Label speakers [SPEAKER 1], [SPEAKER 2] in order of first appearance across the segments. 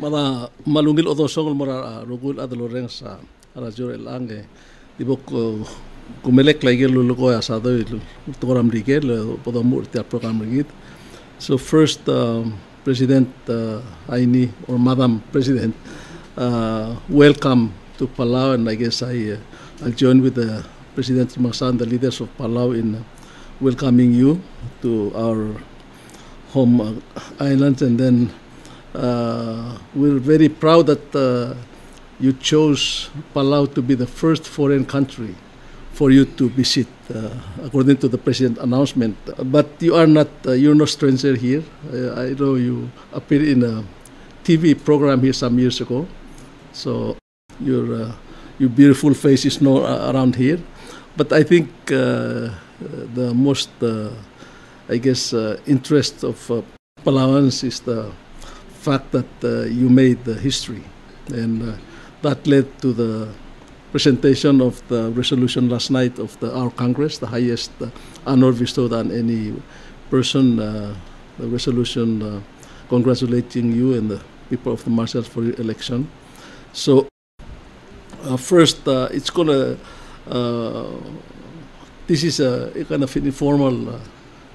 [SPEAKER 1] Mada malungil odosong mora rugul adaloreng sa rajor elange dibok kumelek lagi luluko asado tukoram rigel podamur tia program rigit. So first President Heine or Madam President, welcome to Palau, and I guess I'll join with the President Ngirmang, the leaders of Palau, in welcoming you to our home islands. And then we're very proud that you chose Palau to be the first foreign country for you to visit, according to the President's announcement. But you are not, you're no stranger here. I know you appeared in a TV program here some years ago. So your beautiful face is known around here. But I think the most, I guess, interest of Palauans is the fact that you made the history. And that led to the presentation of the resolution last night of our Congress, the highest honor bestowed on any person, the resolution congratulating you and the people of the Marshals for your election. So first, it's going to, this is a kind of an informal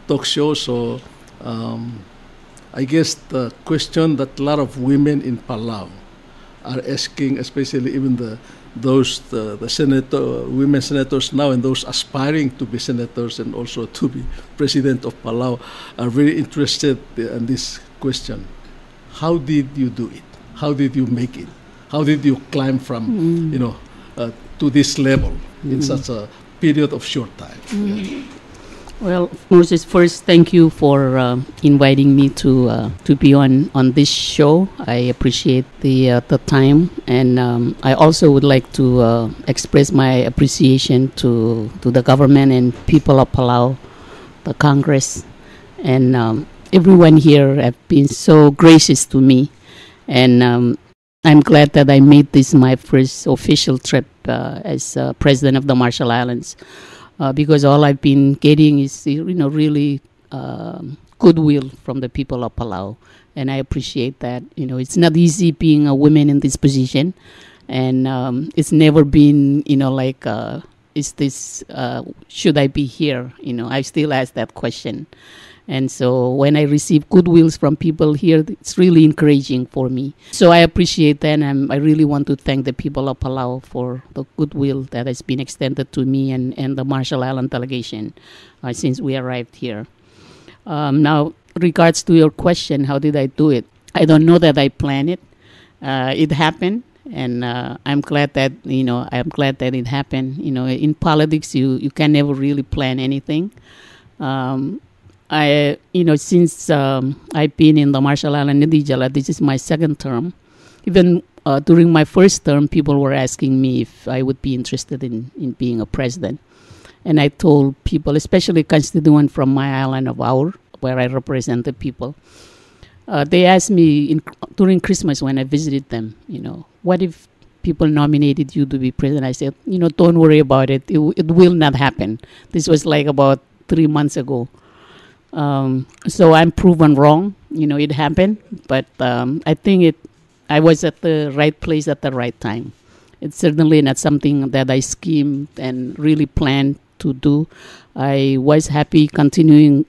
[SPEAKER 1] talk show, so I guess the question that a lot of women in Palau are asking, especially even the women senators now and those aspiring to be senators and also to be president of Palau, are very interested in this question. How did you do it? How did you make it? How did you climb from, to this level in such a period of short time? Yeah.
[SPEAKER 2] Well, Moses, first, thank you for inviting me to be on this show. I appreciate the time, and I also would like to express my appreciation to the government and people of Palau, the Congress, and everyone here have been so gracious to me, and I'm glad that I made this my first official trip as president of the Marshall Islands. Because all I've been getting is, really goodwill from the people of Palau, and I appreciate that. It's not easy being a woman in this position, and it's never been, is this, should I be here? I still ask that question. And so when I receive goodwills from people here, it's really encouraging for me. So I appreciate that, and I really want to thank the people of Palau for the goodwill that has been extended to me and the Marshall Island delegation since we arrived here. Now, regards to your question, how did I do it? I don't know that I planned it. It happened, and I'm glad that it happened. In politics, you can never really plan anything. Since I've been in the Marshall Island Nidijala, this is my second term. Even during my first term, people were asking me if I would be interested in being a president. And I told people, especially constituents from my island of Aur, where I represent the people, they asked me during Christmas when I visited them, what if people nominated you to be president? I said, don't worry about it. It will not happen. This was like about 3 months ago. So I'm proven wrong. It happened, but I think I was at the right place at the right time. It's certainly not something that I schemed and really planned to do. I was happy continuing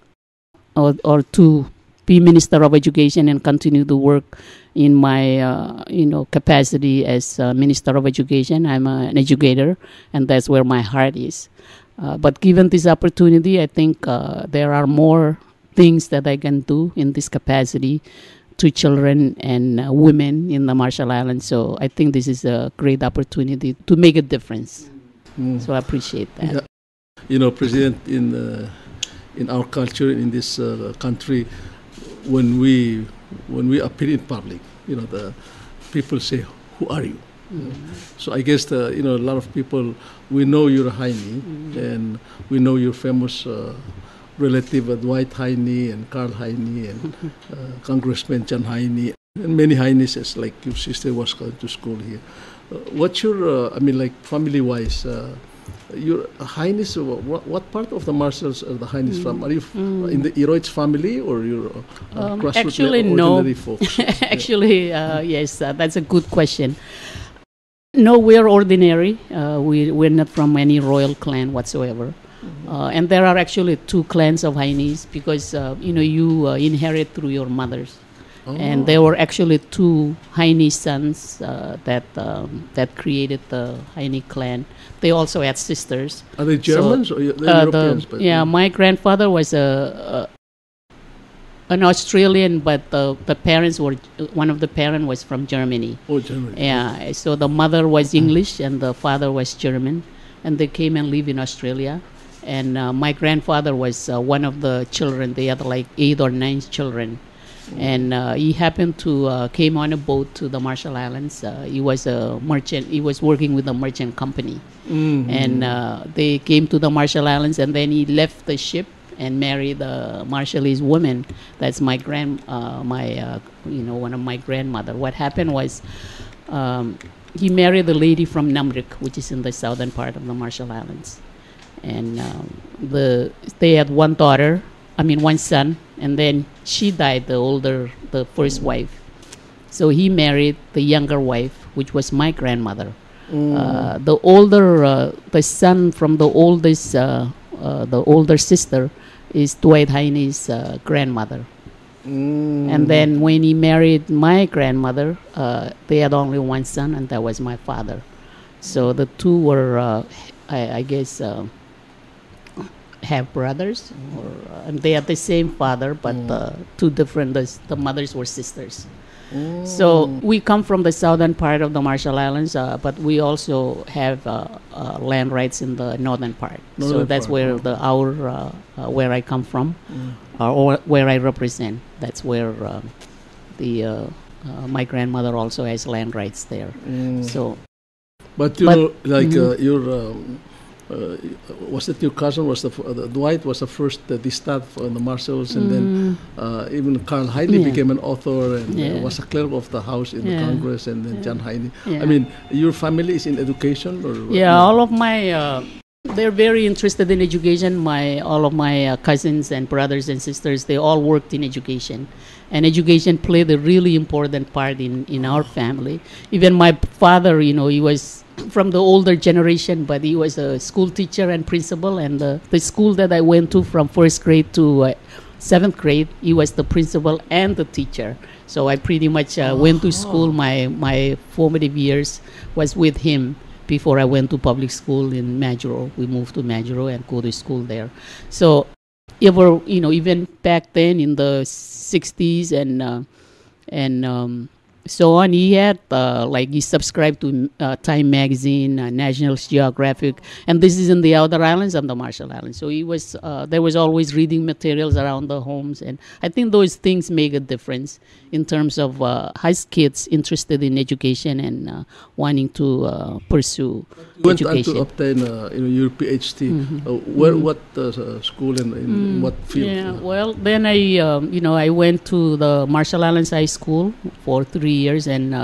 [SPEAKER 2] or to be Minister of Education and continue to work in my capacity as Minister of Education. I'm an educator, and that's where my heart is. But given this opportunity, I think there are more things that I can do in this capacity to children and women in the Marshall Islands. So I think this is a great opportunity to make a difference. So I appreciate that.
[SPEAKER 1] Yeah. President, in our culture, in this country, when we appear in public, the people say, "Who are you?" So I guess a lot of people, we know you're Heine, and we know your famous relative Dwight Heine and Carl Heine and Congressman John Heine and many Heinesses, like your sister was going to school here. What's your, family-wise, your Heine's, what part of the Marshals are the Heine's from? Are you in the Iroids family, or you're
[SPEAKER 2] actually
[SPEAKER 1] ordinary
[SPEAKER 2] no.
[SPEAKER 1] folks?
[SPEAKER 2] Actually, yes, that's a good question. No, we're ordinary. We're not from any royal clan whatsoever. And there are actually two clans of Heine's because you inherit through your mothers. Oh. And there were actually two Heine sons that created the Heine clan. They also had sisters.
[SPEAKER 1] Are they Germans or Europeans?
[SPEAKER 2] My grandfather was an Australian, but the parents were, one of the parents was from Germany.
[SPEAKER 1] Oh, Germany.
[SPEAKER 2] Yeah, so the mother was English and the father was German, and they came and lived in Australia. And my grandfather was one of the children. They had like 8 or 9 children. And he happened to came on a boat to the Marshall Islands. He was a merchant. He was working with a merchant company. And they came to the Marshall Islands, and then he left the ship and married the Marshallese woman. That's my one of my grandmother. What happened was he married a lady from Namrik, which is in the southern part of the Marshall Islands. And they had one son, and then she died, the first wife. So he married the younger wife, which was my grandmother. The son from the older sister is Dwight Heine's grandmother. And then when he married my grandmother, they had only one son, and that was my father. So the two were, I guess, have brothers, and they had the same father, but two different. The mothers were sisters. So we come from the southern part of the Marshall Islands, but we also have land rights in the northern part. So that's where where I come from, or where I represent. That's where my grandmother also has land rights there. So,
[SPEAKER 1] but was it your cousin? Was Dwight was the first distat in the Marshalls, and then even Carl Heine became an author and was a clerk of the House in the Congress, and then John Heine. I mean, your family is in education, or
[SPEAKER 2] all of my they're very interested in education. All of my cousins and brothers and sisters, they all worked in education, and education played a really important part in our family. Even my father, he was from the older generation, but he was a school teacher and principal, and the school that I went to from 1st grade to 7th grade, he was the principal and the teacher. So I pretty much went to school. My formative years was with him before I went to public school in Majuro. We moved to Majuro and go to school there. So even back then in the 60s and so on, he had he subscribed to Time Magazine, National Geographic, and this is in the outer islands of the Marshall Islands. So he was there was always reading materials around the homes, and I think those things make a difference in terms of his kids interested in education and wanting to pursue education.
[SPEAKER 1] You went on to obtain your PhD. What school and in what field?
[SPEAKER 2] Yeah, well, then I went to the Marshall Islands High School for 3 years, and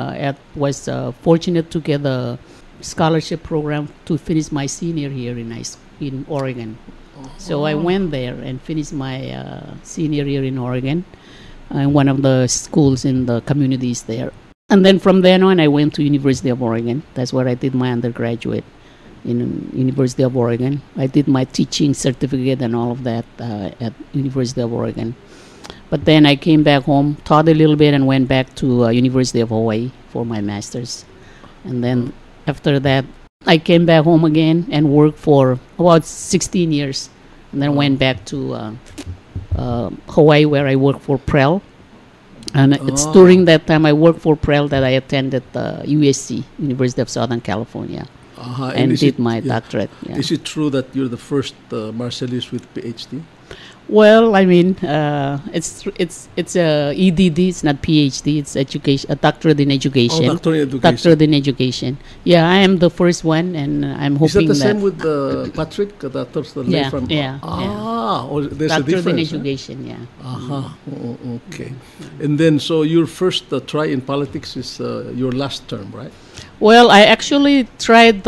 [SPEAKER 2] was fortunate to get a scholarship program to finish my senior year in Oregon. So I went there and finished my senior year in Oregon, in one of the schools in the communities there. And then from then on, I went to University of Oregon. That's where I did my undergraduate, in University of Oregon. I did my teaching certificate and all of that at University of Oregon. But then I came back home, taught a little bit, and went back to University of Hawaii for my master's. And then after that, I came back home again and worked for about 16 years. And then went back to Hawaii, where I worked for Prel. And it's during that time I worked for Prel that I attended USC, University of Southern California, and did my doctorate. Yeah.
[SPEAKER 1] Is it true that you're the first Marshallese with PhD?
[SPEAKER 2] Well, I mean, it's a EDD. It's not PhD. It's education, a doctorate in education.
[SPEAKER 1] Oh, doctorate in education.
[SPEAKER 2] Doctorate in education. Yeah, I am the first one, and I'm hoping
[SPEAKER 1] Is that the same with Patrick, Doctor
[SPEAKER 2] Yeah,
[SPEAKER 1] from?
[SPEAKER 2] yeah.
[SPEAKER 1] Oh, there's
[SPEAKER 2] Doctorate
[SPEAKER 1] a difference.
[SPEAKER 2] in education. Yeah.
[SPEAKER 1] Okay. And then, so your first try in politics is your last term, right?
[SPEAKER 2] Well, I actually tried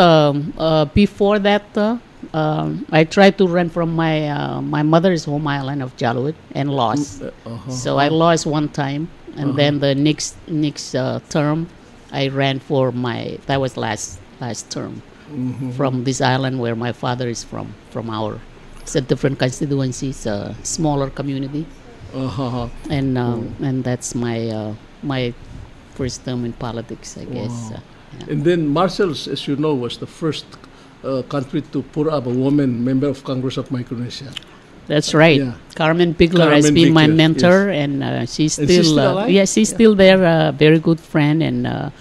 [SPEAKER 2] before that. I tried to run from my mother's home island of Jalud and lost. So I lost one time, and then the next term, I ran for that was last term from this island where my father is from. It's a different constituency. It's a smaller community, and that's my first term in politics, I guess.
[SPEAKER 1] And then Marshall's, as you know, was the first country to put up a woman member of Congress of Micronesia.
[SPEAKER 2] That's right.
[SPEAKER 1] Yeah.
[SPEAKER 2] Carmen Bigler has been my mentor, and she's still
[SPEAKER 1] alive?
[SPEAKER 2] She's still there. A very good friend and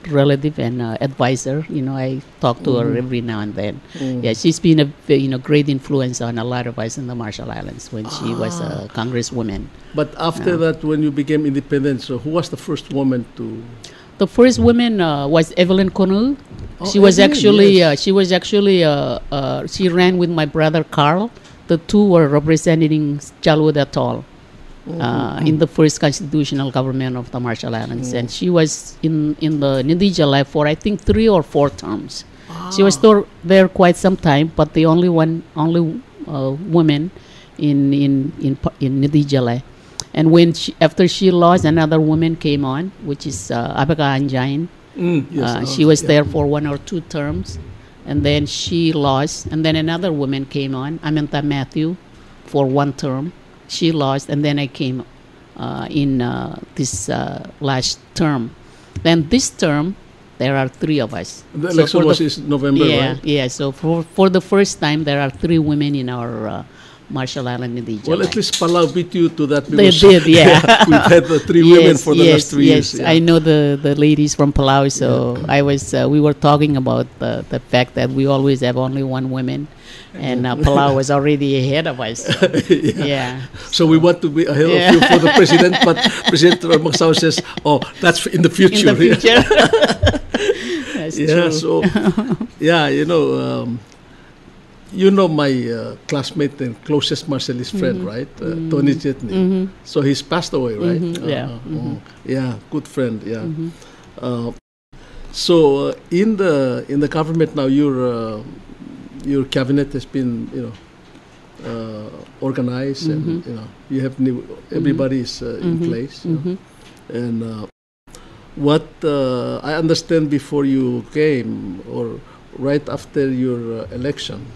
[SPEAKER 2] relative and advisor. I talk to her every now and then. Yeah, she's been a great influence on a lot of us in the Marshall Islands when she was a congresswoman.
[SPEAKER 1] But after that, when you became independent, so who was the first woman to?
[SPEAKER 2] The first woman was Evelyn Connell. She was actually she ran with my brother Carl. The two were representing Jalud Atoll in the first constitutional government of the Marshall Islands, and she was in the Nidijala for I think 3 or 4 terms. She was there quite some time, but the only woman in Nidijala. And after she lost, another woman came on, which is Abeka Anjain. She was there for 1 or 2 terms, and then she lost. And then another woman came on, Amenta Matthew, for 1 term. She lost, and then I came in this last term. Then this term, there are 3 of us.
[SPEAKER 1] The election was in November, right?
[SPEAKER 2] Yeah. So for the first time, there are 3 women in our Marshall Island Nidijala.
[SPEAKER 1] Well, at least Palau beat you to that.
[SPEAKER 2] They did, yeah.
[SPEAKER 1] We've had the 3 women for the last 3 years.
[SPEAKER 2] Yes, I know the ladies from Palau, so I was. We were talking about the fact that we always have only 1 woman, and Palau was already ahead of us. Yeah.
[SPEAKER 1] So we want to be ahead of you for the president, but President Magsaw says, "Oh, that's in the future."
[SPEAKER 2] In the future. That's true.
[SPEAKER 1] So you know my classmate and closest Marshallese friend, right? Tony Jetney. So he's passed away, right? Yeah, good friend. Yeah. So in the government now, your cabinet has been organized, and you have everybody is in place. And what I understand, before you came or right after your election,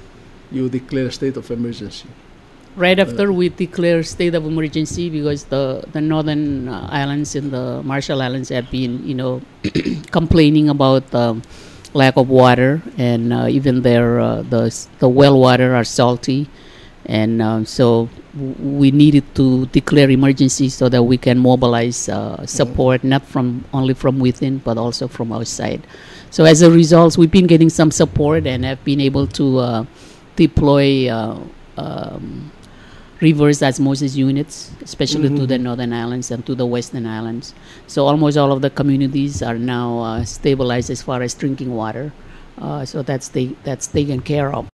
[SPEAKER 1] you declare a state of emergency.
[SPEAKER 2] Right after we declare state of emergency, because the northern islands in the Marshall Islands have been, complaining about lack of water, and even the well water are salty, and so we needed to declare emergency so that we can mobilize support, not only from within but also from outside. So as a result, we've been getting some support and have been able to deploy reverse osmosis units, especially to the northern islands and to the western islands. So almost all of the communities are now stabilized as far as drinking water. So that's taken care of.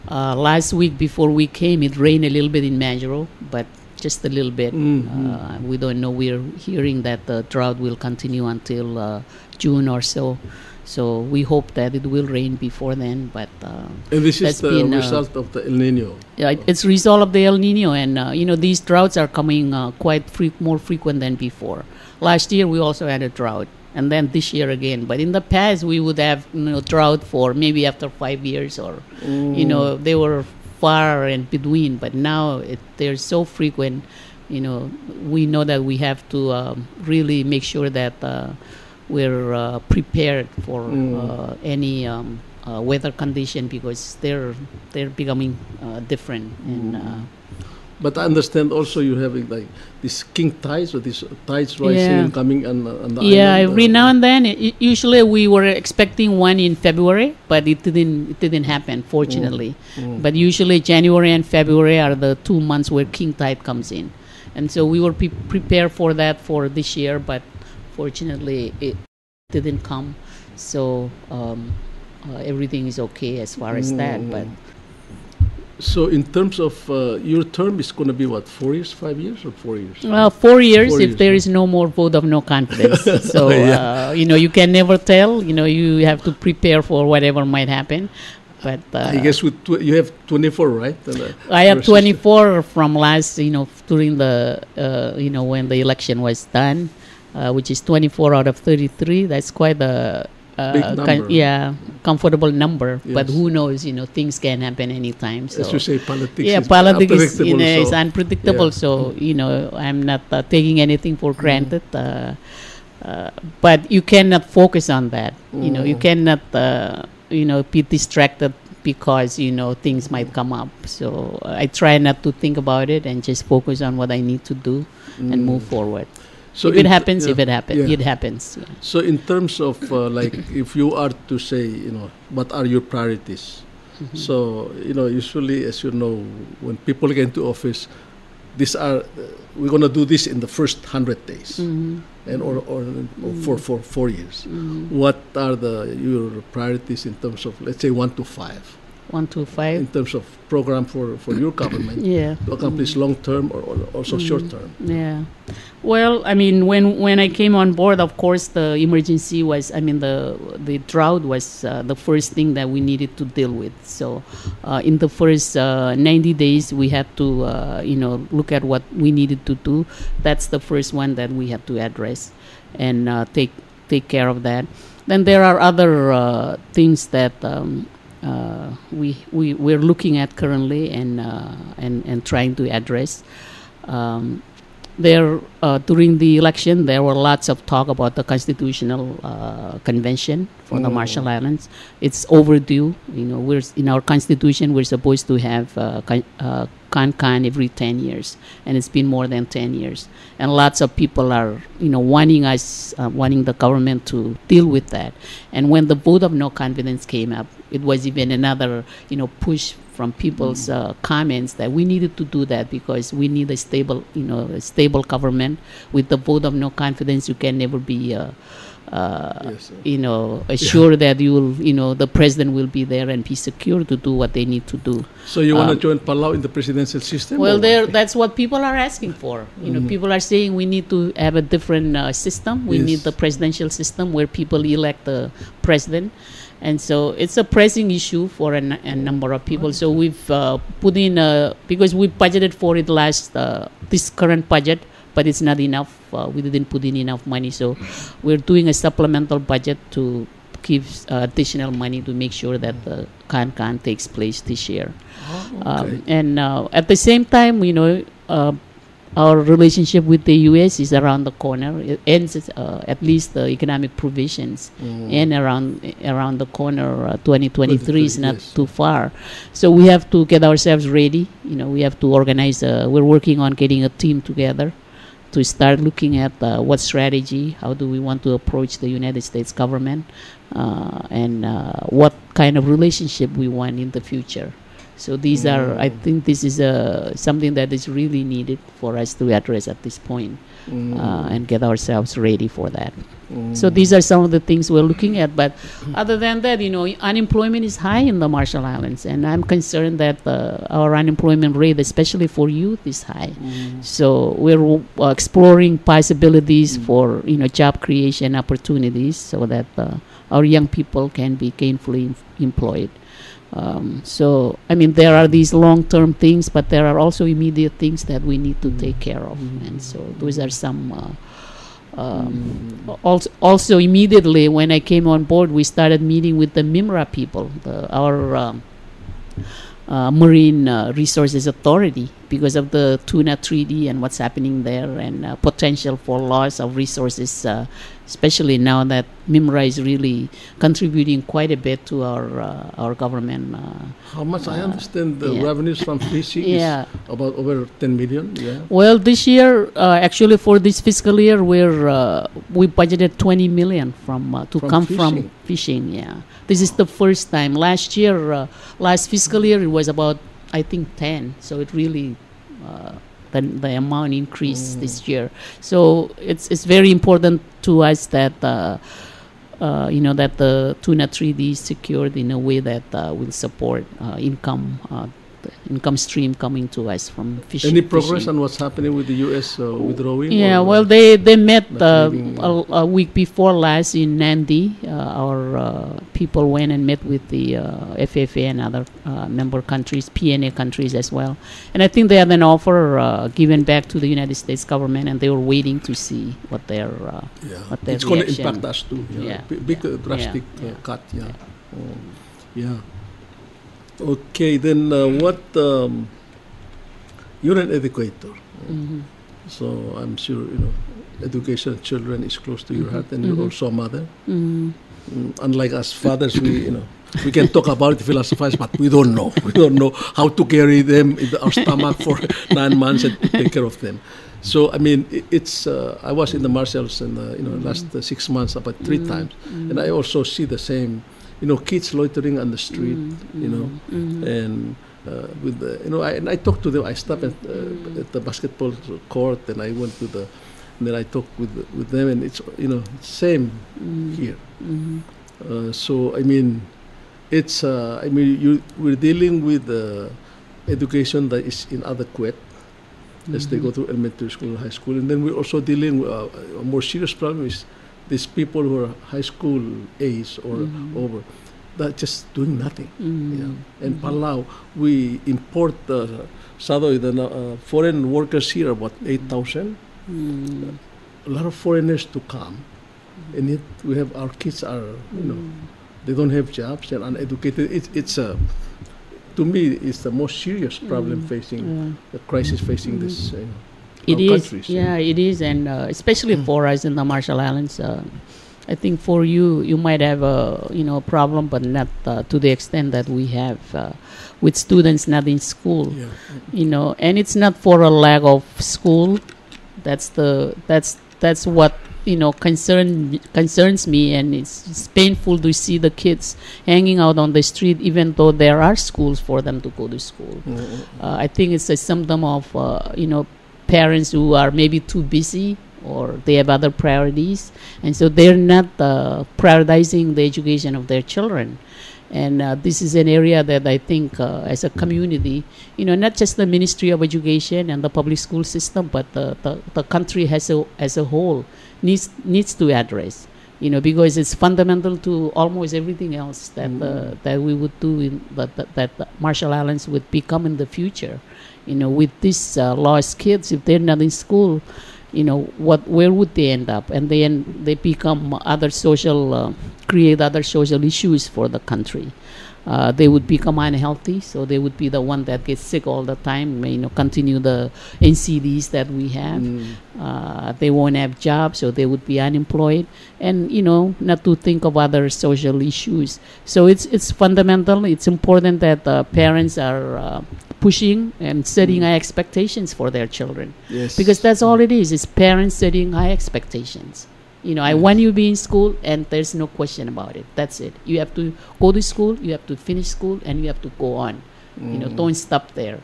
[SPEAKER 2] Last week before we came, it rained a little bit in Majuro, but just a little bit. We don't know. We're hearing that the drought will continue until June or so. So we hope that it will rain before then. But
[SPEAKER 1] and this is the result of the El Nino.
[SPEAKER 2] Yeah, it's a result of the El Nino, and these droughts are coming quite more frequent than before. Last year we also had a drought, and then this year again. But in the past we would have drought for maybe after 5 years, or they were far in between. But now they're so frequent. We know that we have to really make sure that we're prepared for any weather condition, because they're becoming different, and
[SPEAKER 1] But I understand also you having like these king tides or these tides rising and coming on the island.
[SPEAKER 2] Every now and then. Usually we were expecting one in February, but it didn't happen, fortunately. But usually January and February are the 2 months where king tide comes in, and so we were prepared for that for this year, but fortunately it didn't come. So everything is okay as far as that. But
[SPEAKER 1] so in terms of your term is going to be what, 4 years, 5 years, or 4 years?
[SPEAKER 2] Well, 4 years if there is no more vote of no confidence. So, you can never tell. You have to prepare for whatever might happen. But
[SPEAKER 1] I guess you have 24, right?
[SPEAKER 2] I have 24 from last, during the, when the election was done, which is 24 out of 33. That's quite a
[SPEAKER 1] big number.
[SPEAKER 2] Comfortable number. Yes. But who knows? Things can happen anytime. So.
[SPEAKER 1] As you say, politics.
[SPEAKER 2] Yeah, politics is unpredictable. So I'm not taking anything for granted. But you cannot focus on that. You cannot be distracted because things might come up. So I try not to think about it and just focus on what I need to do and move forward. So if it happens, it happens. Yeah.
[SPEAKER 1] So in terms of if you are to say, what are your priorities? So, usually, as you know, when people get into office, we're going to do this in the first 100 days and or for 4 years. What are your priorities in terms of, let's say, 1 to 5?
[SPEAKER 2] 1 to 5
[SPEAKER 1] in terms of program for your government to accomplish long term or also short term.
[SPEAKER 2] Well, I mean, when I came on board, of course the emergency was, the drought was the first thing that we needed to deal with. So in the first 90 days we had to look at what we needed to do. That's the first one that we had to address and take care of that. Then there are other things that we're looking at currently and trying to address. During the election, there were lots of talk about the constitutional convention for the Marshall Islands. It's overdue. We're in our constitution. We're supposed to have CON every 10 years, and it's been more than 10 years. And lots of people are, wanting the government to deal with that. And when the vote of no confidence came up, it was even another, push from people's comments that we needed to do that because we need a stable government. With the vote of no confidence, you can never be, assured that the president will be there and be secure to do what they need to do.
[SPEAKER 1] So you want to join Palau in the presidential system?
[SPEAKER 2] Well, that's what people are asking for. People are saying we need to have a different system. We need the presidential system where people elect the president. And so it's a pressing issue for a number of people. So we've put in, because we budgeted for it this current budget, but it's not enough. We didn't put in enough money. So we're doing a supplemental budget to give additional money to make sure that the CON takes place this year. And at the same time, our relationship with the U.S. is around the corner. It ends at least the economic provisions, and around the corner. 2023 is not too far, so we have to get ourselves ready. We have to organize. We're working on getting a team together to start looking at what strategy, how do we want to approach the United States government, and what kind of relationship we want in the future. So these are, I think this is something that is really needed for us to address at this point, and get ourselves ready for that. So these are some of the things we're looking at. But other than that, unemployment is high in the Marshall Islands, and I'm concerned that our unemployment rate, especially for youth, is high. So we're exploring possibilities for job creation opportunities so that our young people can be gainfully employed. So, there are these long-term things, but there are also immediate things that we need to take care of. And so those are some... Also, immediately when I came on board, we started meeting with the MIMRA people, our Marine Resources Authority. because of the tuna 3D and what's happening there, and potential for loss of resources, especially now that MIMRA is really contributing quite a bit to our government.
[SPEAKER 1] How much I understand the revenues from fishing is about over 10 million. Yeah.
[SPEAKER 2] Well, this year, actually for this fiscal year, we budgeted 20 million from fishing. Yeah, this is the first time. Last year, last fiscal year, it was about, I think, 10. So it really the amount increased this year. So it's very important to us that that the tuna 3D is secured in a way that will support income stream coming to us from fishing.
[SPEAKER 1] Any progress on what's happening with the U.S. withdrawing?
[SPEAKER 2] Yeah, well, they met a week before last in Nandi. Our people went and met with the FFA and other member countries, PNA countries as well. And I think they had an offer given back to the United States government, and they were waiting to see what their
[SPEAKER 1] it's going to impact us too. Big drastic cut. Yeah. Okay, then what? You're an educator, so I'm sure education of children is close to your heart, and you're also a mother. Unlike us fathers, we can talk about it, philosophize, but we don't know. We don't know how to carry them in our stomach for 9 months and take care of them. So I mean, it's. I was in the Marshalls in last 6 months about 3 times, and I also see the same. Kids loitering on the street, and with and I talked to them. I stopped at the basketball court, and I went to and then I talked with them, and it's same here. So I mean, it's we're dealing with education that is inadequate as they go through elementary school, high school, and then we're also dealing with a more serious problem is these people who are high school age or over, that just doing nothing. And Palau, we import the foreign workers here, about 8,000. A lot of foreigners to come, and yet we have our kids are they don't have jobs, they're uneducated. It's to me it's the most serious problem facing the crisis facing this.
[SPEAKER 2] It is,
[SPEAKER 1] countries,
[SPEAKER 2] it is, and especially for us in the Marshall Islands. I think for you might have a problem, but not to the extent that we have with students not in school. And it's not for a lack of school. That's what concerns me, and it's painful to see the kids hanging out on the street, even though there are schools for them to go to school. I think it's a symptom of parents who are maybe too busy, or they have other priorities, and so they're not prioritizing the education of their children. And this is an area that I think as a community, not just the Ministry of Education and the public school system, but the country as a whole needs to address, because it's fundamental to almost everything else that we would do that Marshall Islands would become in the future. With these lost kids, if they're not in school, where would they end up? And they become create other social issues for the country. They would become unhealthy, so they would be the one that gets sick all the time. Continue the NCDs that we have. They won't have jobs, so they would be unemployed, and not to think of other social issues. So it's fundamental. It's important that parents are pushing and setting high expectations for their children.
[SPEAKER 1] Yes.
[SPEAKER 2] Because that's all it is. It's parents setting high expectations. I want you to be in school, and there's no question about it. That's it. You have to go to school, you have to finish school, and you have to go on. Don't stop there.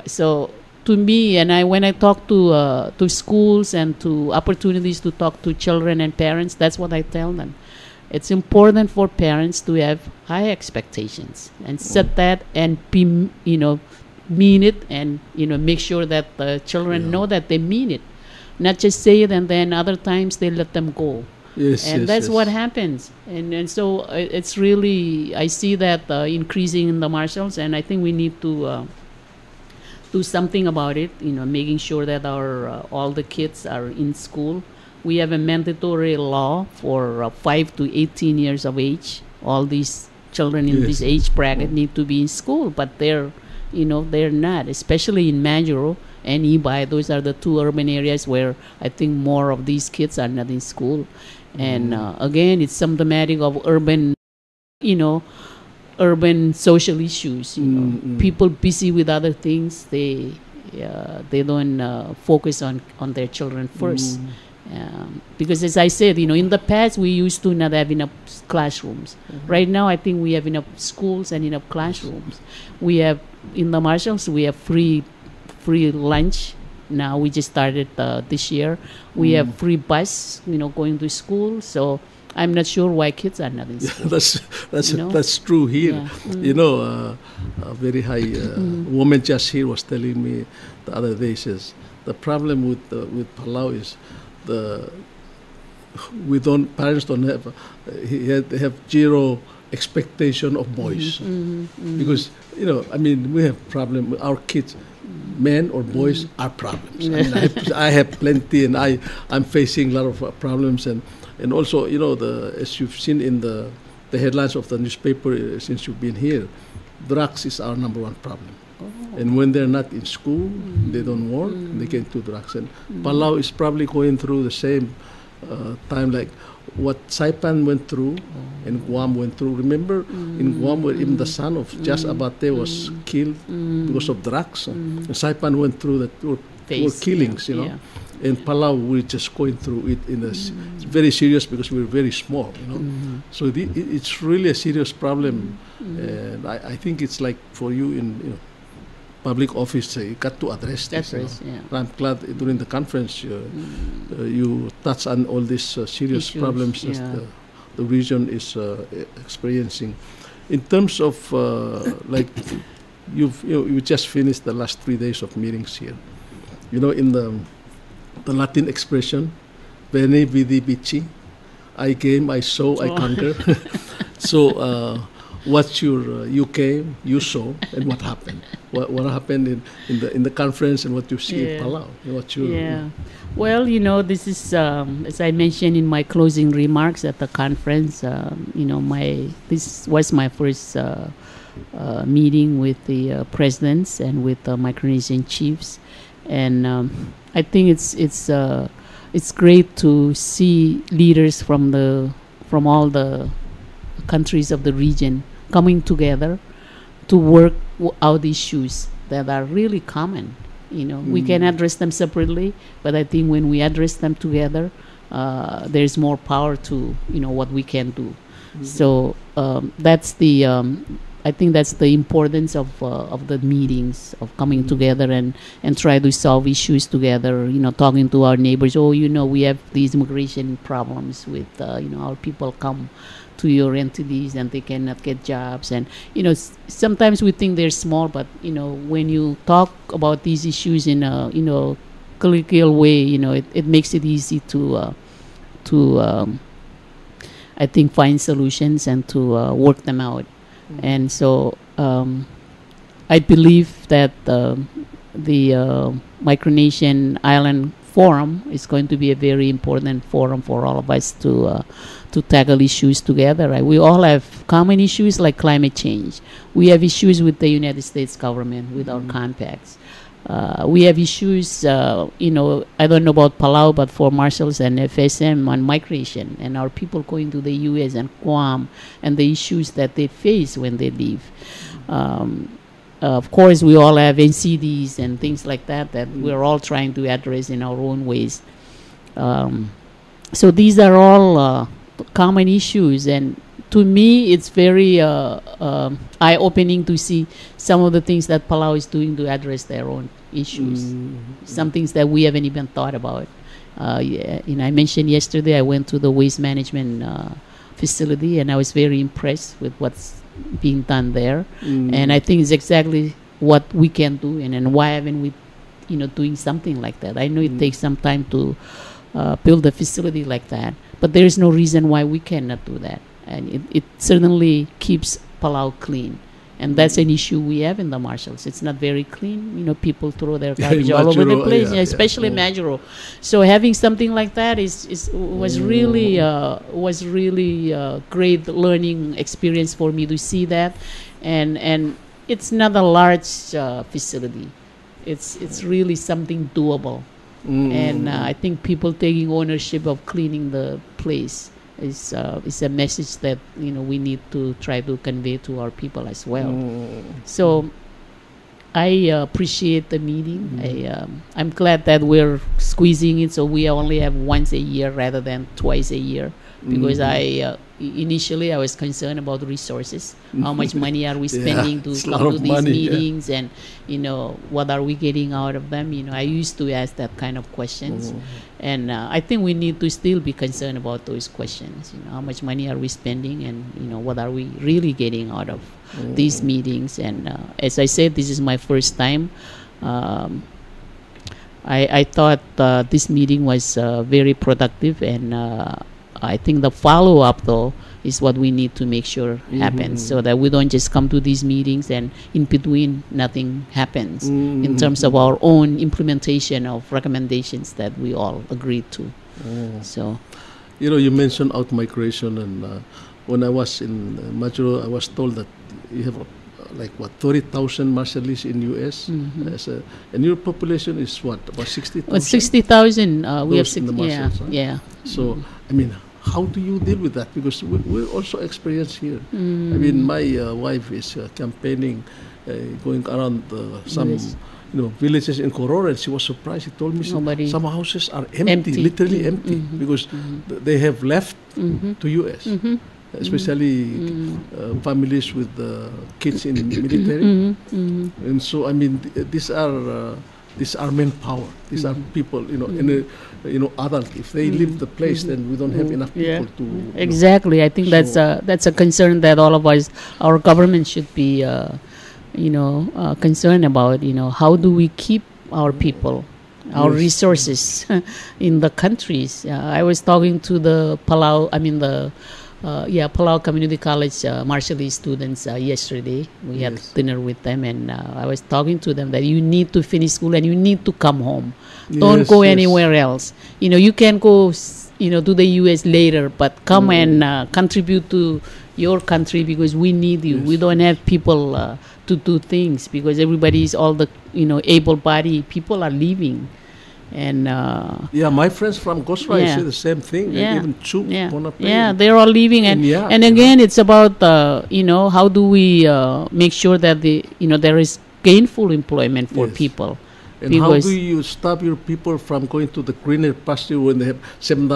[SPEAKER 2] So to me, and when I talk to schools and to opportunities to talk to children and parents, that's what I tell them. It's important for parents to have high expectations and set that and be, mean it, and make sure that the children know that they mean it. Not just say it and then other times they let them go. That's what happens. And so it's really, I see that increasing in the Marshalls, and I think we need to do something about it, making sure that all the kids are in school. We have a mandatory law for 5 to 18 years of age. All these children in this age bracket need to be in school, but they're they're not, especially in Majuro and Ibay. Those are the two urban areas where I think more of these kids are not in school. And again, it's symptomatic of urban, urban social issues. People busy with other things. They don't focus on their children first. Because as I said, in the past we used to not have enough classrooms. Right now I think we have enough schools and enough classrooms. We have, in the Marshalls, we have free lunch. Now we just started this year. We have free bus, going to school. So I'm not sure why kids are not in school.
[SPEAKER 1] That's true here. Yeah. A very high woman just here was telling me the other day, says the problem with Palau is parents don't have they have zero expectation of boys because we have problem with our kids. Men or boys are problems. I have plenty, and I'm facing a lot of problems, and also as you've seen in the headlines of the newspaper since you've been here, drugs is our number one problem. And when they're not in school, they don't work, they get into drugs. And Palau is probably going through the same time like what Saipan went through and Guam went through. Remember in Guam where even the son of Jas Abate was killed because of drugs. And Saipan went through that were killings, And Palau, we're just going through it it's very serious because we're very small, So it's really a serious problem. And I think it's like for you in public office, you got to address this. I'm glad during the conference you touched on all these serious problems that the region is experiencing. In terms of you just finished the last 3 days of meetings here. In the Latin expression, Veni Vidi Vici, I came, I saw, I conquer. So what's your you came, you saw, and what happened? What happened in the conference, and what you see in Palau? What's your
[SPEAKER 2] Well, this is as I mentioned in my closing remarks at the conference. This was my first meeting with the presidents and with the Micronesian chiefs, and I think it's great to see leaders from all the countries of the region coming together to work out issues that are really common. We can address them separately, but I think when we address them together, there's more power to what we can do. So I think that's the importance of the meetings, of coming together and try to solve issues together. Talking to our neighbors. We have these immigration problems with our people come to your entities and they cannot get jobs, and sometimes we think they're small, but when you talk about these issues in a colloquial way, it makes it easy to I think find solutions and to work them out. And so I believe that the Micronesian Island Forum is going to be a very important forum for all of us to tackle issues together. Right? We all have common issues like climate change. We have issues with the United States government, with our compacts. We have issues, I don't know about Palau, but for Marshalls and FSM on migration and our people going to the U.S. and Guam and the issues that they face when they leave. Of course, we all have NCDs and things like that we're all trying to address in our own ways. So these are all common issues, and to me, it's very eye-opening to see some of the things that Palau is doing to address their own issues. Some things that we haven't even thought about. I mentioned yesterday I went to the waste management facility, and I was very impressed with what's being done there. And I think it's exactly what we can do, and why haven't we, doing something like that? I know it takes some time to build a facility like that, but there is no reason why we cannot do that. And it certainly keeps Palau clean. And that's an issue we have in the Marshalls. It's not very clean. People throw their garbage all over the place, especially Majuro. So having something like that was really great learning experience for me to see that. And it's not a large facility. It's really something doable. And I think people taking ownership of cleaning the place is a message that we need to try to convey to our people as well. So I appreciate the meeting. I'm glad that we're squeezing it so we only have once a year rather than twice a year, because initially I was concerned about resources. How much money are we spending to come to these meetings, and what are we getting out of them? I used to ask that kind of questions, and I think we need to still be concerned about those questions. How much money are we spending, and what are we really getting out of these meetings? And as I said, this is my first time. I thought this meeting was very productive, and I think the follow-up, though, is what we need to make sure happens, so that we don't just come to these meetings and in between nothing happens in terms of our own implementation of recommendations that we all agreed to. So,
[SPEAKER 1] you mentioned out-migration, and when I was in Majuro, I was told that you have 30,000 Marshallese in U.S. And your population is what, about 60,000?
[SPEAKER 2] 60,000. We have
[SPEAKER 1] in the Marshalls,
[SPEAKER 2] yeah.
[SPEAKER 1] So I mean, how do you deal with that? Because we also experience here. I mean, my wife is campaigning, going around some villages in Koror, and she was surprised. She told me some houses are empty. Literally empty, because they have left to U.S. Especially families with kids in the military. And so, I mean, these are manpower. These are people, adult. If they leave the place, then we don't have enough people to.
[SPEAKER 2] Exactly. I think that's a concern that all of us, our government, should be, concerned about. How do we keep our people, our resources in the countries? I was talking to the Palau. Palau Community College Marshallese students yesterday. We had dinner with them, and I was talking to them that you need to finish school and you need to come home. Don't go anywhere else. You can go, to the U.S. later, but come and contribute to your country, because we need you. We don't have people to do things, because everybody is all the able-bodied people are leaving. And
[SPEAKER 1] my friends from Gosra say the same thing. Even Chuk,
[SPEAKER 2] they're all leaving, and again, it's about how do we make sure that there is gainful employment for people.
[SPEAKER 1] And how do you stop your people from going to the greener pasture when they have $7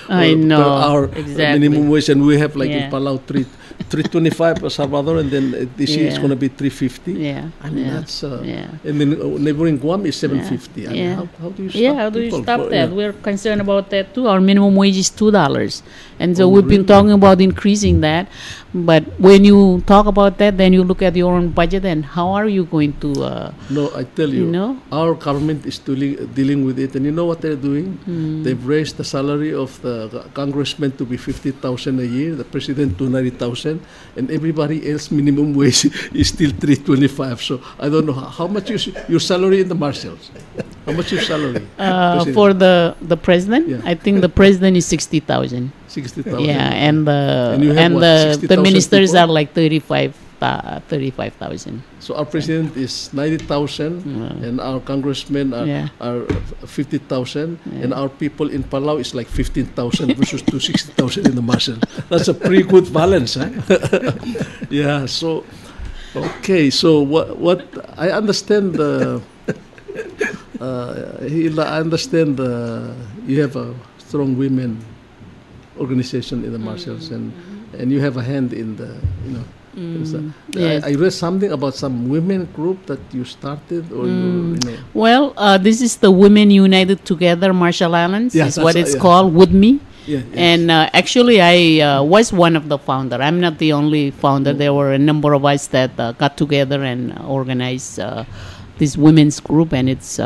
[SPEAKER 1] per hour minimum wage, and we have in Palau $3.25 per Salvador, and then this year it's going to be $3.50. I mean that's and then neighboring Guam is $7.50. I mean, how do you stop?
[SPEAKER 2] How do you stop that? We're concerned about that too. Our minimum wage is $2, and so we've been talking about increasing that. But when you talk about that, then you look at your own budget, and how are you going to?
[SPEAKER 1] No, I tell you, our government is dealing with it, and you know what they're doing? They've raised the salary of the congressman to be $50,000 a year, the president to $90,000, and everybody else minimum wage is still $3.25. So I don't know how much is your salary in the Marshalls. How much is your salary?
[SPEAKER 2] For the president, I think the president is 60,000.
[SPEAKER 1] 60,000.
[SPEAKER 2] Yeah, and the ministers are like 35,000.
[SPEAKER 1] So our president is 90,000, and our congressmen are 50,000, and our people in Palau is like 15,000 versus 60,000 in the Marshall. That's a pretty good balance, huh? Yeah. So, okay. So what I understand I understand you have a strong women organization in the Marshalls, and you have a hand in the
[SPEAKER 2] Yes.
[SPEAKER 1] I read something about some women group that you started, or
[SPEAKER 2] Well, this is the Women United Together Marshall Islands.
[SPEAKER 1] Yeah,
[SPEAKER 2] is what it's called, WUDMI.
[SPEAKER 1] Yeah, yes.
[SPEAKER 2] And actually, I was one of the founder. I'm not the only founder. There were a number of us that got together and organized this women's group, and it's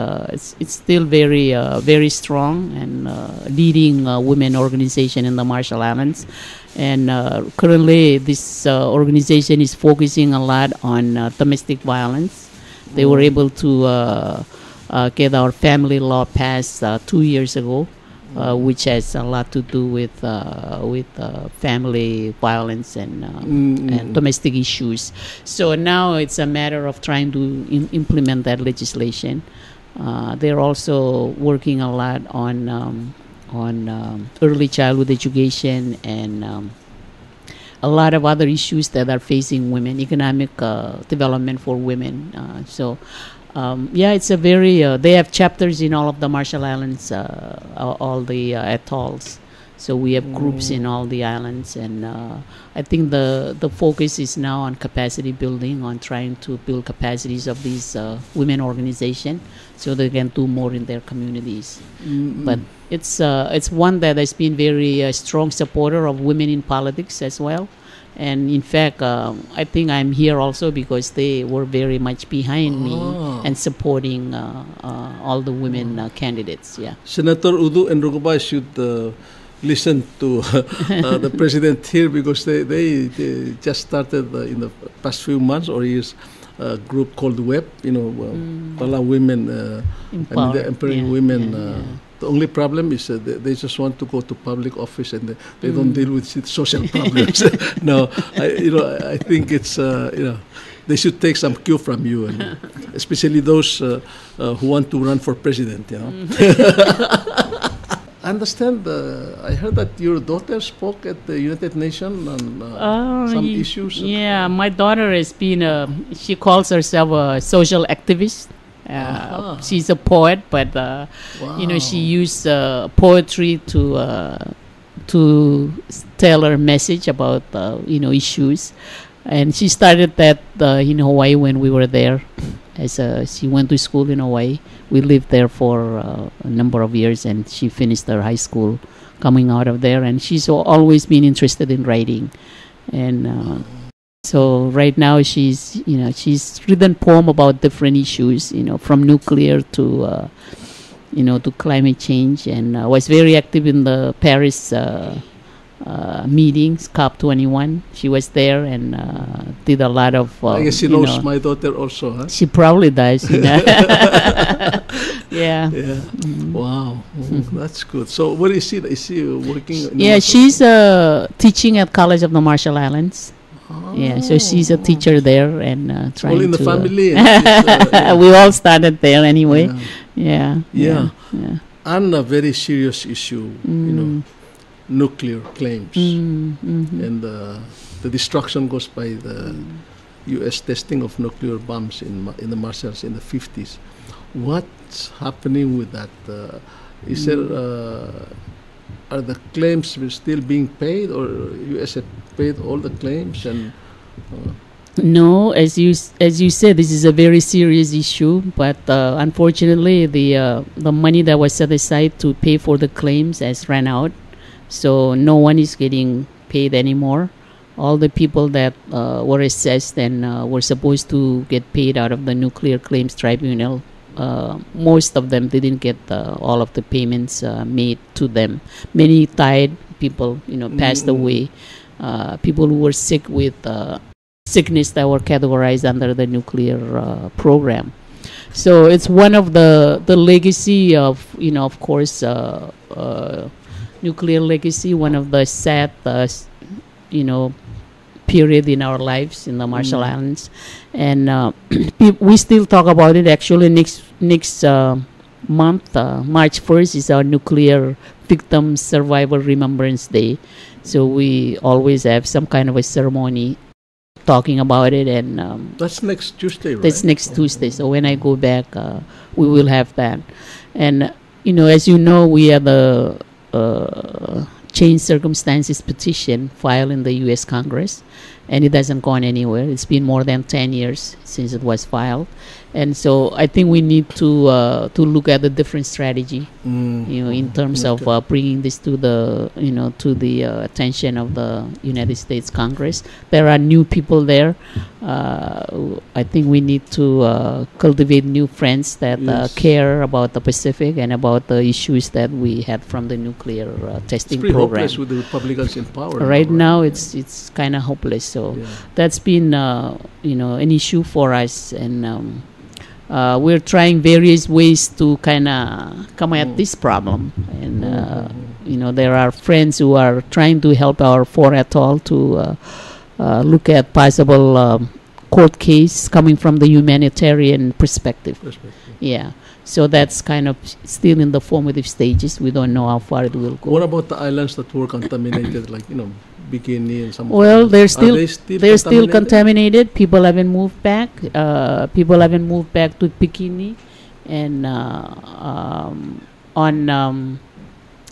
[SPEAKER 2] still very strong and leading women organization in the Marshall Islands. And currently, this organization is focusing a lot on domestic violence. They were able to get our family law passed 2 years ago, which has a lot to do with family violence and domestic issues. So now it's a matter of trying to implement that legislation. They're also working a lot on early childhood education and a lot of other issues that are facing women, economic development for women. It's a very, they have chapters in all of the Marshall Islands, all the atolls. So we have groups in all the islands, and I think the focus is now on capacity building, on trying to build capacities of these women organizations so they can do more in their communities. But it's one that has been very strong supporter of women in politics as well. And in fact, I think I'm here also because they were very much behind me and supporting all the women candidates. Yeah.
[SPEAKER 1] Senator Udu and Ruguba should listen to the president here, because they just started in the past few months or years a group called WEP, Pala Women, the empowering women. The only problem is they just want to go to public office and they don't deal with social problems. No, I think it's they should take some cue from you, and especially those who want to run for president. I understand. I heard that your daughter spoke at the United Nations on some issues.
[SPEAKER 2] Yeah, my daughter has been. She calls herself a social activist. She's a poet, but she used poetry to tell her message about issues, and she started that in Hawaii when we were there. She went to school in Hawaii. We lived there for a number of years, and she finished her high school coming out of there. And she's always been interested in writing, and so right now she's written poem about different issues, from nuclear to to climate change, and was very active in the Paris meetings, COP21. She was there and did a lot of.
[SPEAKER 1] I guess she knows my daughter also, huh?
[SPEAKER 2] She probably does. Yeah.
[SPEAKER 1] Wow, that's good. So where is she? Is she working?
[SPEAKER 2] She's teaching at College of the Marshall Islands. Yeah, so she's a teacher there and trying
[SPEAKER 1] all in the
[SPEAKER 2] to,
[SPEAKER 1] family.
[SPEAKER 2] We all started there anyway. Yeah.
[SPEAKER 1] And a very serious issue, nuclear claims, and the destruction caused by the U.S. testing of nuclear bombs in the Marshalls in the 50s. What's happening with that? Is there are the claims still being paid, or U.S. have paid all the claims? And
[SPEAKER 2] no, as you said, this is a very serious issue. But unfortunately, the money that was set aside to pay for the claims has ran out, so no one is getting paid anymore. All the people that were assessed and were supposed to get paid out of the Nuclear Claims Tribunal, most of them didn't get all of the payments made to them. Many died. People, passed away. People who were sick with sickness that were categorized under the nuclear program. So it's one of the legacy of, of course, nuclear legacy. One of the sad, period in our lives in the Marshall Islands, and we still talk about it. Actually, next month, March 1st, is our Nuclear Victim Survivor Remembrance Day. So we always have some kind of a ceremony talking about it, and
[SPEAKER 1] that's next Tuesday, right?
[SPEAKER 2] That's next Tuesday. So when I go back, we will have that. And as you know, we have the change circumstances petition filed in the U.S. Congress, and it hasn't gone anywhere. It's been more than 10 years since it was filed, and so I think we need to look at a different strategy, in terms of bringing this to the attention of the United States Congress. There are new people there. I think we need to cultivate new friends that care about the Pacific and about the issues that we had from the nuclear testing
[SPEAKER 1] program.
[SPEAKER 2] Hopeless
[SPEAKER 1] with the Republicans in power.
[SPEAKER 2] Right now, it's kind of hopeless. So that's been an issue for us, and we're trying various ways to kind of come at this problem. And, there are friends who are trying to help our 4 atoll to look at possible court case coming from the humanitarian perspective. Yeah. So that's kind of still in the formative stages. We don't know how far it will go.
[SPEAKER 1] What about the islands that were contaminated, like, Bikini and some?
[SPEAKER 2] Well, they're
[SPEAKER 1] they're
[SPEAKER 2] still contaminated. People haven't moved back. People haven't moved back to Bikini, and on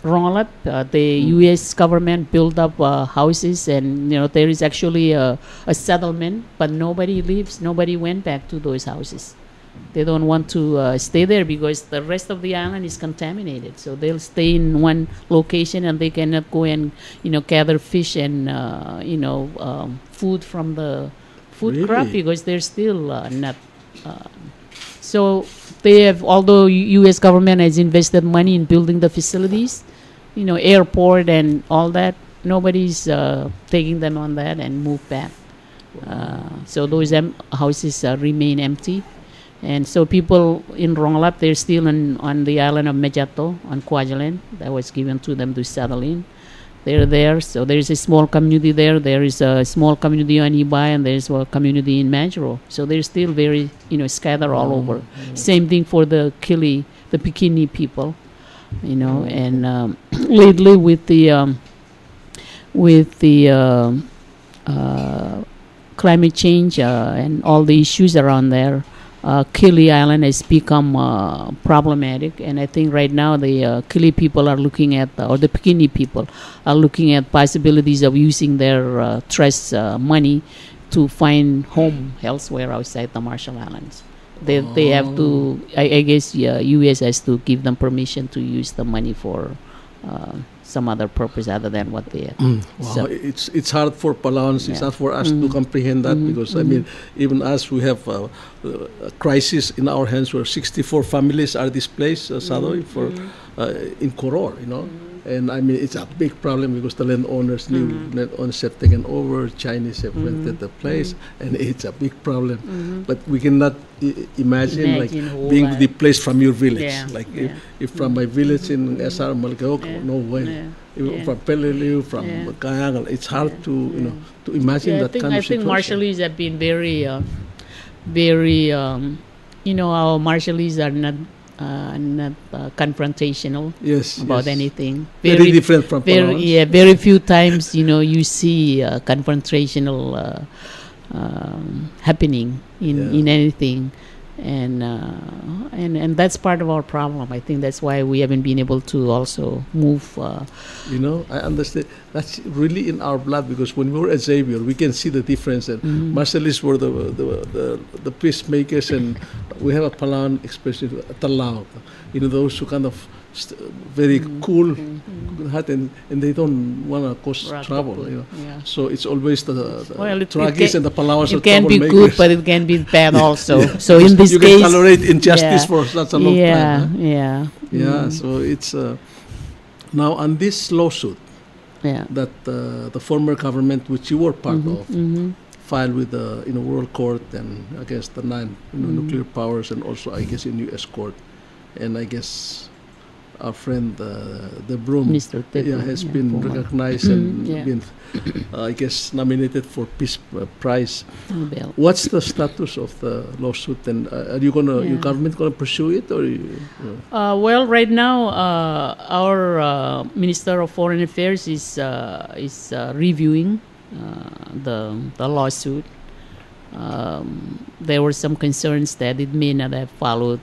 [SPEAKER 2] Ronglap, the U.S. government built up houses, and there is actually a settlement, but nobody lives. Nobody went back to those houses. They don't want to stay there because the rest of the island is contaminated. So they'll stay in one location, and they cannot go and gather fish and food from the food crop because they're still not. So they have, although U.S. government has invested money in building the facilities, airport and all that, nobody's taking them on that and move back. So those houses remain empty. And so people in Ronglap, they're still on the island of Mejato, on Kwajalein. That was given to them to settle in. They're there. So there's a small community there. There is a small community on Ibay, and there's a community in Majuro. So they're still very, scattered all over. Same thing for the Kili, the Bikini people, and lately with the climate change and all the issues around there, Kili Island has become problematic, and I think right now the Kili people are looking at, or the Bikini people are looking at possibilities of using their trust money to find home elsewhere outside the Marshall Islands. They have to, I guess, U.S. has to give them permission to use the money for some other purpose other than what they have.
[SPEAKER 1] Wow, so it's hard for Palauans, it's hard for us to comprehend that because, I mean, even us, we have a crisis in our hands where 64 families are displaced, Sadoy, in Koror, And I mean, it's a big problem because the landowners, new landowners have taken over, Chinese have rented the place, and it's a big problem. But we cannot imagine like being displaced from your village. If from my village in SR Malgaok, no way. From Peleliu, from Kayangal, it's hard to to imagine that kind of situation.
[SPEAKER 2] I think Marshallese have been very, our Marshallese are not confrontational about anything.
[SPEAKER 1] Very different from Palauans.
[SPEAKER 2] Very few times you see confrontational happening in anything, and that's part of our problem. I think that's why we haven't been able to also move.
[SPEAKER 1] I understand. That's really in our blood because when we were at Xavier, we can see the difference. And Marshallese were the peacemakers, and we have a Palauan expression, Talao. Those who kind of very cool, and they don't want to cause trouble. So it's always the Tragis and the Palauans.
[SPEAKER 2] It can be good, but it can be bad also. So in this
[SPEAKER 1] you
[SPEAKER 2] case,
[SPEAKER 1] can tolerate injustice for such a long time. So it's now on this lawsuit that the former government, which you were part of, filed with the World Court and against the 9 nuclear powers, and also I guess in U.S. court, and I guess our friend the Broom has been recognized and been I guess nominated for Peace Prize. What's the status of the lawsuit, and are you gonna your government gonna pursue it, or
[SPEAKER 2] well, right now our Minister of Foreign Affairs is reviewing the lawsuit. There were some concerns that it may not have followed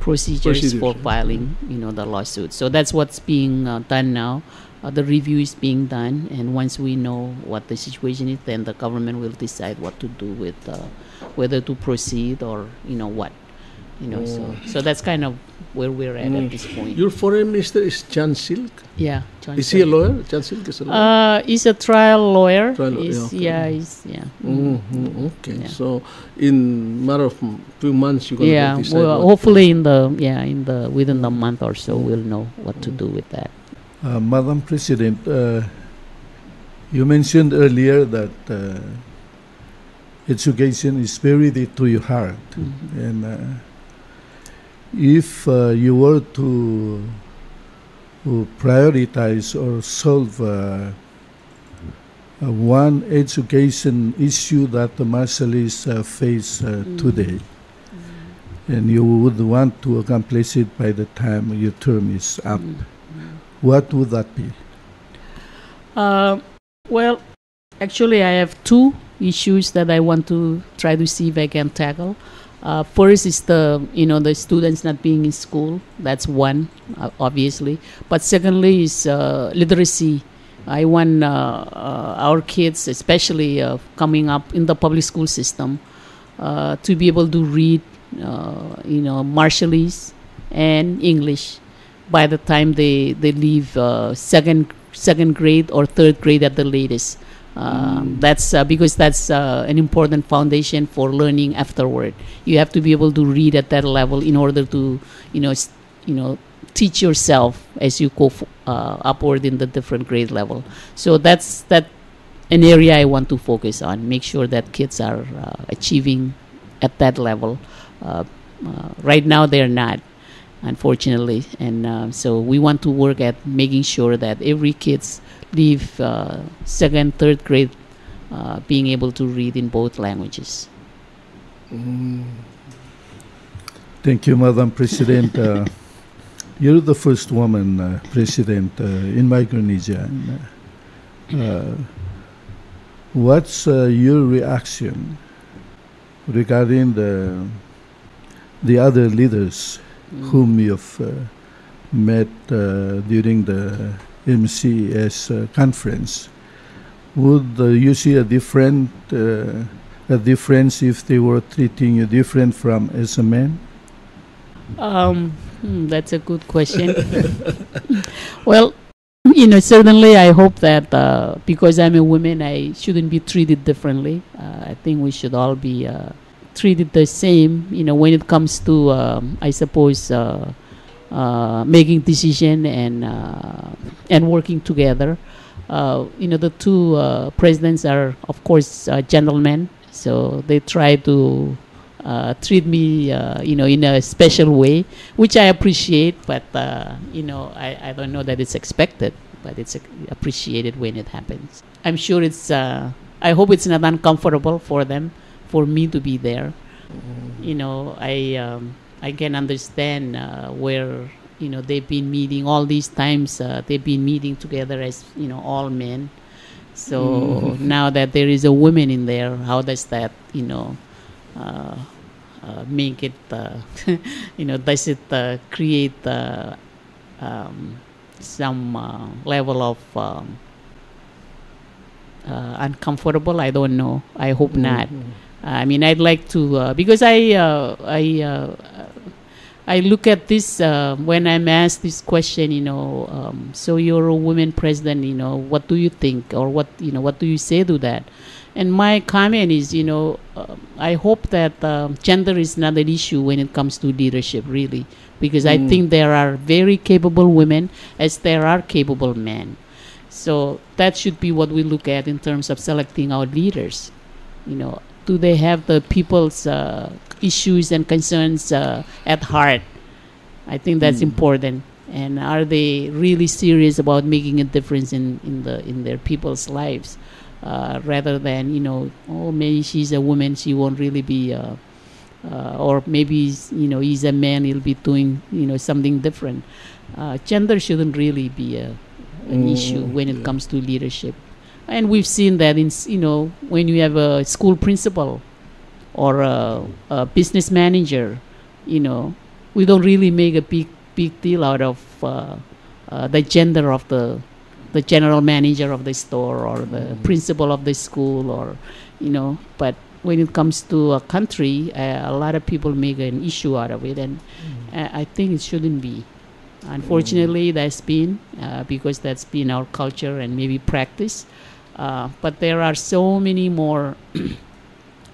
[SPEAKER 2] procedures for filing, the lawsuit. So that's what's being done now. The review is being done, and once we know what the situation is, then the government will decide what to do with whether to proceed or what. So that's kind of where we're at this point.
[SPEAKER 1] Your foreign minister is John Silk?
[SPEAKER 2] Yeah, John
[SPEAKER 1] Is
[SPEAKER 2] Silk.
[SPEAKER 1] he a lawyer? John Silk is a lawyer?
[SPEAKER 2] He's a trial lawyer.
[SPEAKER 1] Okay. So in matter of few months you're going to decide.
[SPEAKER 2] Well, hopefully within the month or so we'll know what to do with that.
[SPEAKER 3] Madam President, you mentioned earlier that education is very dear to your heart. And if you were to prioritize or solve one education issue that the Marshallese face today, and you would want to accomplish it by the time your term is up, what would that be?
[SPEAKER 2] Well, actually, I have two issues that I want to try to see if I can tackle. First is the students not being in school. That's one, obviously. But secondly is literacy. I want our kids, especially coming up in the public school system, to be able to read, Marshallese and English by the time they leave second grade or third grade at the latest. That's because that's an important foundation for learning afterward. You have to be able to read at that level in order to, teach yourself as you go upward in the different grade level. So that's an area I want to focus on. Make sure that kids are achieving at that level. Right now they're not, unfortunately, and so we want to work at making sure that every kids leave second, third grade being able to read in both languages.
[SPEAKER 3] Thank you, Madam President. You're the first woman president in Micronesia. What's your reaction regarding the other leaders whom you've met during the MCS conference? Would you see a difference if they were treating you different from as a man?
[SPEAKER 2] That's a good question. Well, certainly I hope that because I'm a woman, I shouldn't be treated differently. I think we should all be treated the same, when it comes to, I suppose, making decision and working together. The two presidents are, of course, gentlemen, so they try to treat me, in a special way, which I appreciate. But I don't know that it's expected, but it's appreciated when it happens. I'm sure it's. I hope it's not uncomfortable for them, for me to be there. I can understand where they've been meeting all these times. They've been meeting together as all men. So now that there is a woman in there, how does that make it? Does it create some level of uncomfortable? I don't know. I hope not. I mean, I'd like to because I look at this when I'm asked this question. So you're a woman president. What do you think, or what do you say to that? And my comment is, I hope that gender is not an issue when it comes to leadership, really, because I think there are very capable women as there are capable men. So that should be what we look at in terms of selecting our leaders. Do they have the people's issues and concerns at heart? I think that's important. And are they really serious about making a difference in their people's lives, rather than maybe she's a woman, she won't really be, or maybe he's a man, he'll be doing something different. Gender shouldn't really be an issue when it comes to leadership. And we've seen that in when you have a school principal or a business manager, we don't really make a big deal out of the gender of the general manager of the store or the principal of the school, or But when it comes to a country, a lot of people make an issue out of it, and I think it shouldn't be. Unfortunately, that's been because that's been our culture and maybe practice. But there are so many more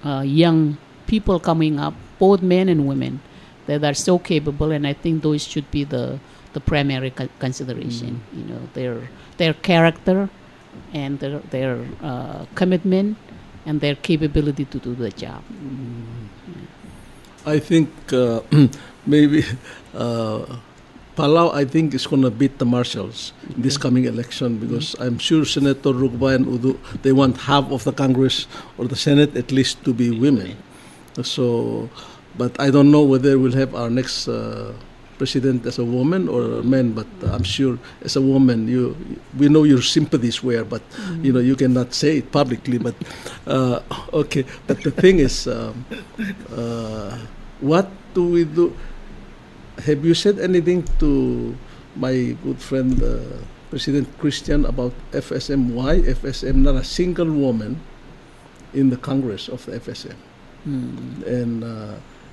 [SPEAKER 2] young people coming up, both men and women, that are so capable, and I think those should be the primary consideration. Their character and their commitment and their capability to do the job.
[SPEAKER 1] I think maybe Palau, I think, is going to beat the Marshals in this coming election, because I'm sure Senator Rugba and Udu, they want half of the Congress or the Senate at least to be women. So, but I don't know whether we'll have our next president as a woman or a man, but I'm sure as a woman, we know your sympathies where, but you cannot say it publicly. But okay, but the thing is, what do we do? Have you said anything to my good friend President Christian about FSM? Why FSM? Not a single woman in the Congress of the FSM, and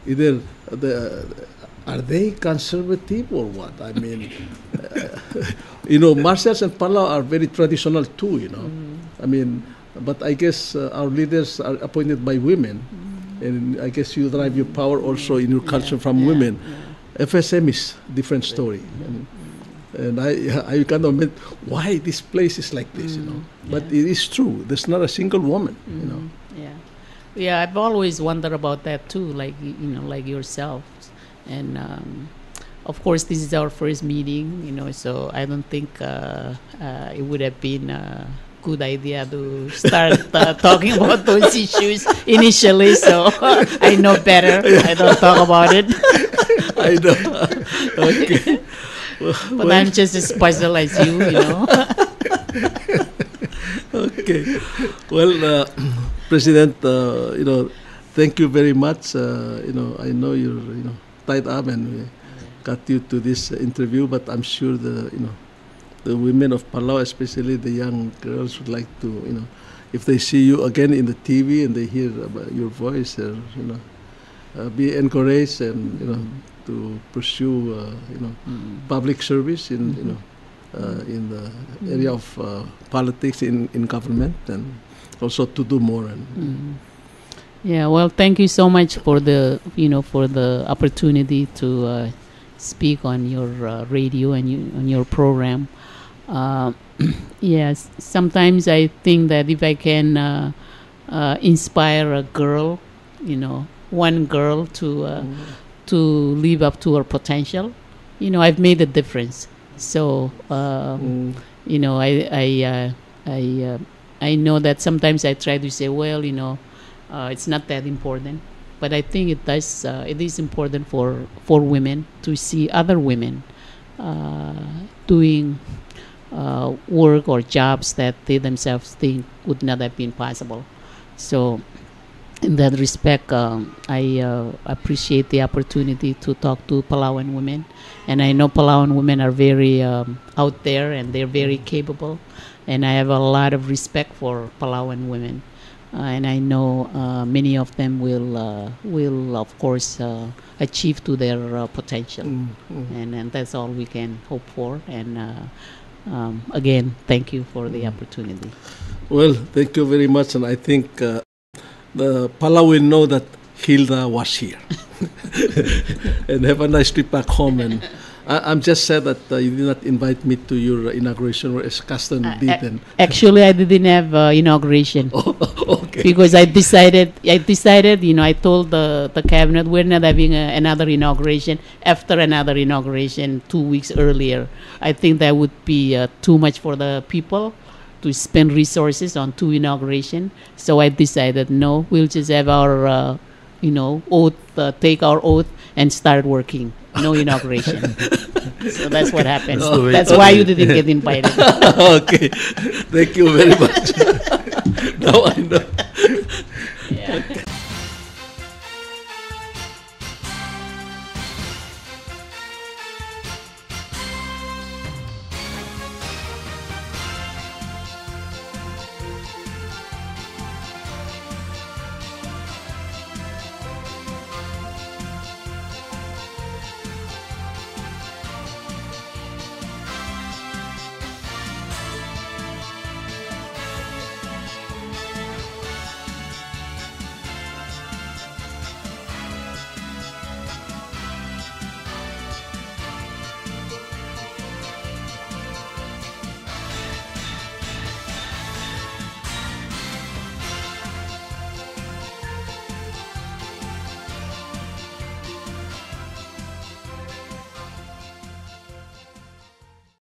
[SPEAKER 1] either are they conservative or what? I mean, Marshals and Palau are very traditional too. I mean, but I guess our leaders are appointed by women, and I guess you derive your power also in your culture from women. FSM is different story, and I kind of meant why this place is like this, But it is true. There's not a single woman,
[SPEAKER 2] Yeah, I've always wondered about that too, like like yourself, and of course this is our first meeting, so I don't think it would have been a good idea to start talking about those issues initially. So I know better. I don't talk about it.
[SPEAKER 1] I know. Okay.
[SPEAKER 2] But I'm just as puzzled as you,
[SPEAKER 1] Okay. Well, President, thank you very much. I know you're, tied up, and we got you to this interview. But I'm sure the women of Palau, especially the young girls, would like to, if they see you again in the TV and they hear about your voice, be encouraged and to pursue public service in the area of politics in government, and also to do more.
[SPEAKER 2] Yeah, well, thank you so much for the opportunity to speak on your radio and on your program. Yes, sometimes I think that if I can inspire a girl, one girl to live up to her potential, I've made a difference. So I know that sometimes I try to say, well, it's not that important, but I think it does. It is important for women to see other women doing work or jobs that they themselves think would not have been possible. So in that respect, I appreciate the opportunity to talk to Palauan women. And I know Palauan women are very out there, and they're very capable. And I have a lot of respect for Palauan women. And I know many of them will of course, achieve to their potential. And that's all we can hope for. And again, thank you for the opportunity.
[SPEAKER 1] Well, thank you very much. And I think the Palau will know that Hilda was here. And have a nice trip back home. And I'm just sad that you did not invite me to your inauguration, as custom did. And
[SPEAKER 2] actually, I didn't have inauguration.
[SPEAKER 1] Oh, okay.
[SPEAKER 2] Because I decided, I told the cabinet we're not having another inauguration after another inauguration 2 weeks earlier. I think that would be too much for the people to spend resources on 2 inauguration. So I decided, no, we'll just have our, oath, take our oath and start working. No inauguration. So that's what happened. That's why you didn't get invited.
[SPEAKER 1] Okay. Thank you very much. Now I know.